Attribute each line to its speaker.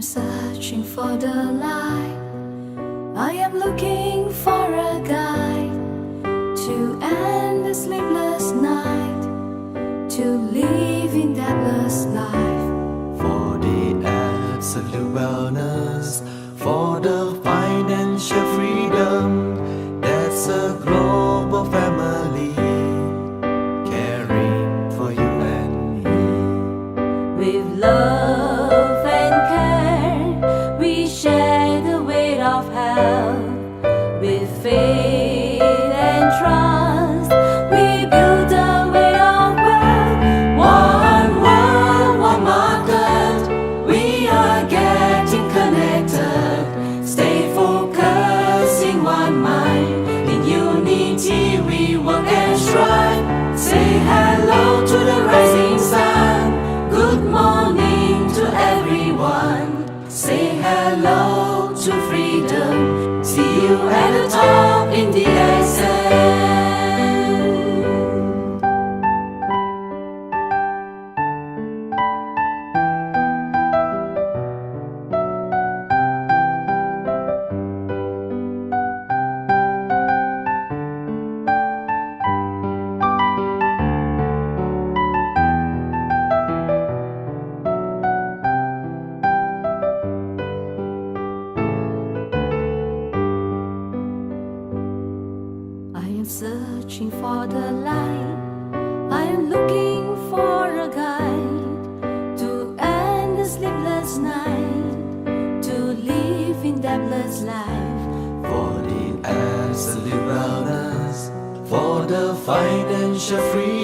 Speaker 1: am searching for the light. I am looking for a guide to end the sleepless night, to live in debtless life.
Speaker 2: For the absolute wellness, for the financial freedom, that's a global family caring for you and me.
Speaker 3: With love and care, we share the weight of health. With faith and trust, we build the weight of wealth. One world, one market, we are getting connected. Stay focused in one mind. In unity we work and strive. Say hello to the rising sun. Good morning to everyone. Say hello to freedom. See you at the top in DXN.
Speaker 1: I am searching for the light. I am looking for a guide to end the sleepless night, to live in debtless life.
Speaker 2: For the absolute wellness, for the financial freedom,